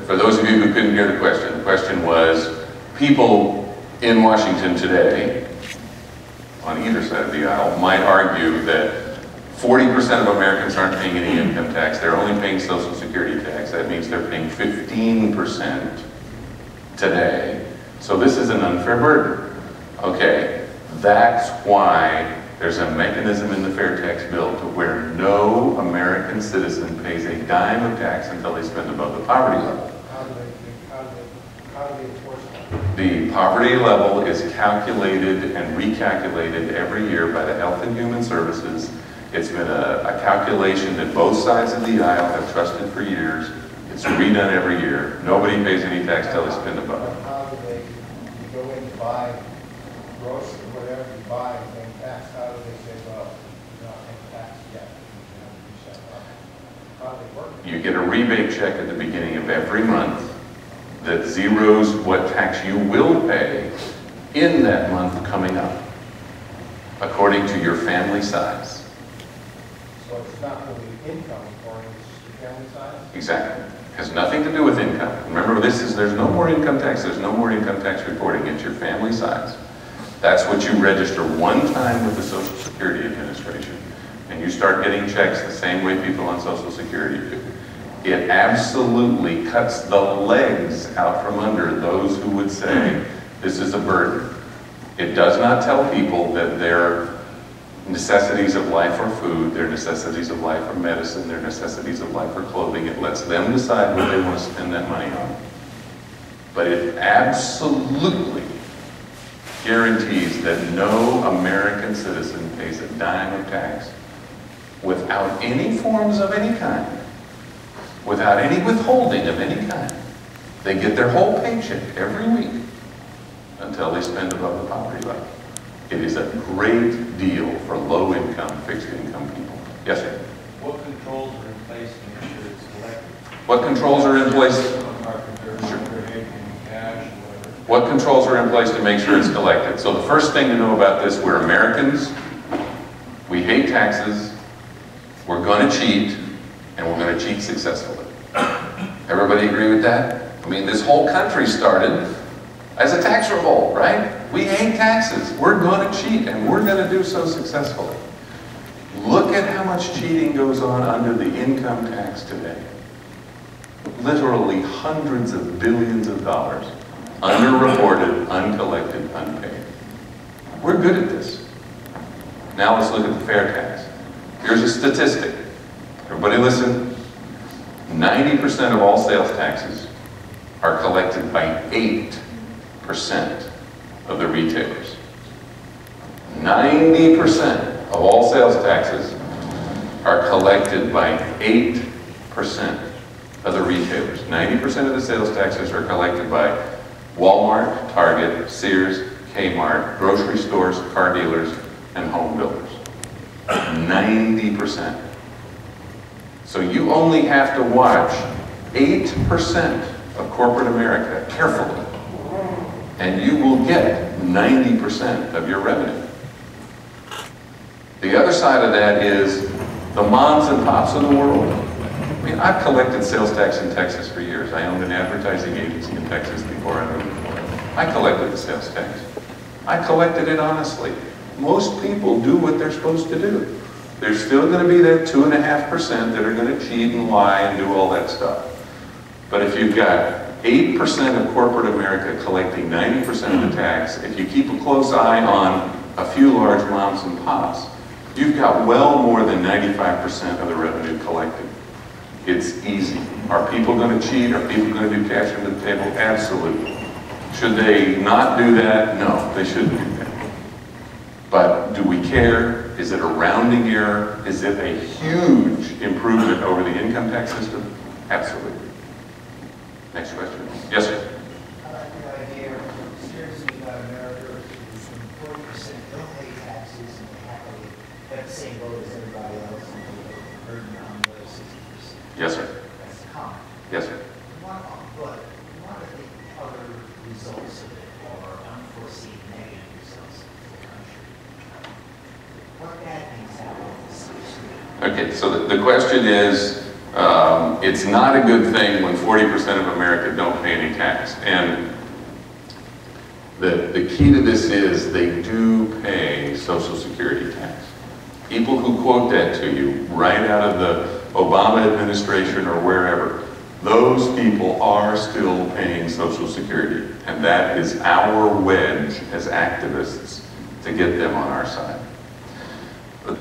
for those of you who couldn't hear the question was, people in Washington today, on either side of the aisle, might argue that 40% of Americans aren't paying any income tax. They're only paying Social Security tax. That means they're paying 15% today. So this is an unfair burden. Okay, that's why there's a mechanism in the FairTax bill to where no American citizen pays a dime of tax until they spend above the poverty level. How do they enforce that? The poverty level is calculated and recalculated every year by the Health and Human Services. It's been a calculation that both sides of the aisle have trusted for years. It's redone every year. Nobody pays any tax till they spend above it. How do they, you go in to buy groceries or whatever you buy and pay tax, how do they say, well, you're not paying tax yet? You have to be set up. How do they work? You get a rebate check at the beginning of every month that zeroes what tax you will pay in that month coming up, according to your family size. So it's not really income reporting, it's just your family size? Exactly. Has nothing to do with income. Remember, there's no more income tax, there's no more income tax reporting. It's your family size. That's what you register one time with the Social Security Administration, and you start getting checks the same way people on Social Security do. It absolutely cuts the legs out from under those who would say this is a burden. It does not tell people that their necessities of life are food, their necessities of life are medicine, their necessities of life are clothing. It lets them decide what they want to spend that money on. But it absolutely guarantees that no American citizen pays a dime of tax without any forms of any kind, without any withholding of any kind. They get their whole paycheck every week until they spend above the poverty level. It is a great deal for low-income, fixed-income people. Yes, sir? What controls are in place to make sure it's collected? What controls are in place? What controls are in place to make sure it's collected? So the first thing to know about this, we're Americans, we hate taxes, we're going to cheat, and we're going to cheat successfully. Everybody agree with that? I mean, this whole country started as a tax revolt, right? We hate taxes. We're going to cheat, and we're going to do so successfully. Look at how much cheating goes on under the income tax today. Literally hundreds of billions of dollars, underreported, uncollected, unpaid. We're good at this. Now let's look at the fair tax. Here's a statistic. Everybody listen. 90% of all sales taxes are collected by 8% of the retailers. 90% of all sales taxes are collected by 8% of the retailers. 90% of the sales taxes are collected by Walmart, Target, Sears, Kmart, grocery stores, car dealers, and home builders. 90%. So you only have to watch 8% of corporate America carefully, and you will get 90% of your revenue. The other side of that is the moms and pops of the world. I mean, I've collected sales tax in Texas for years. I owned an advertising agency in Texas before I moved to Florida. I collected the sales tax. I collected it honestly. Most people do what they're supposed to do. There's still going to be that 2.5% that are going to cheat and lie and do all that stuff. But if you've got 8% of corporate America collecting 90% of the tax, if you keep a close eye on a few large moms and pops, you've got well more than 95% of the revenue collected. It's easy. Are people going to cheat? Are people going to do cash under the table? Absolutely. Should they not do that? No, they shouldn't do that. But do we care? Is it a rounding error? Is it a huge improvement over the income tax system? Absolutely. Next question. Yes, sir. I like the idea, seriously, about America, is when 40% don't pay taxes and they happily have the same vote as everybody else and they burden on the other 60%. Yes, sir. That's common. Yes, sir. But what are the other results of it, or unforeseen negative results of the country? What bad things happen with this system? Okay, so the question is, It's not a good thing when 40% of America don't pay any tax. And the key to this is they do pay Social Security tax. People who quote that to you right out of the Obama administration or wherever, those people are still paying Social Security. And that is our wedge as activists to get them on our side. The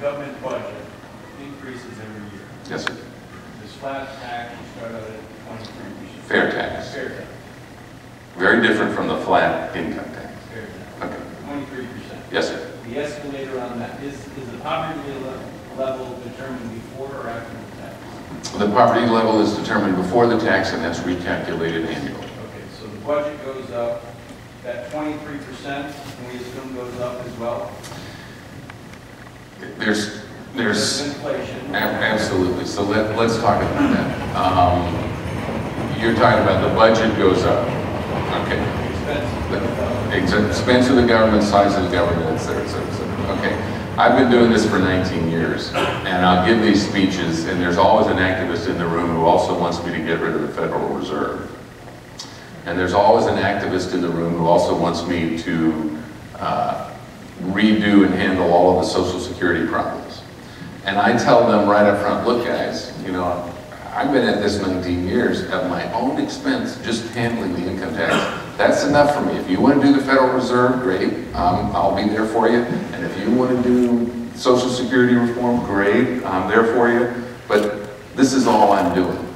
government budget increases every year. Yes, sir. This flat tax, you start out at 23%. Fair tax. Fair tax. Very different from the flat income tax. Fair tax. Okay. 23%. Yes, sir. The escalator on that, is the poverty level determined before or after the tax? The poverty level is determined before the tax, and that's recalculated annually. Okay, so the budget goes up, that 23%, can we assume goes up as well? There's inflation. Absolutely. So let's talk about that. You're talking about the budget goes up. Okay. Expense of the government, size of the government, et cetera, et cetera, et cetera. Okay. I've been doing this for 19 years, and I'll give these speeches, and there's always an activist in the room who also wants me to get rid of the Federal Reserve. And there's always an activist in the room who also wants me to redo and handle all of the Social Security problems. And I tell them right up front, look guys, you know, I've been at this 19 years at my own expense just handling the income tax. That's enough for me. If you want to do the Federal Reserve, great, I'll be there for you. And if you want to do Social Security reform, great, I'm there for you. But this is all I'm doing.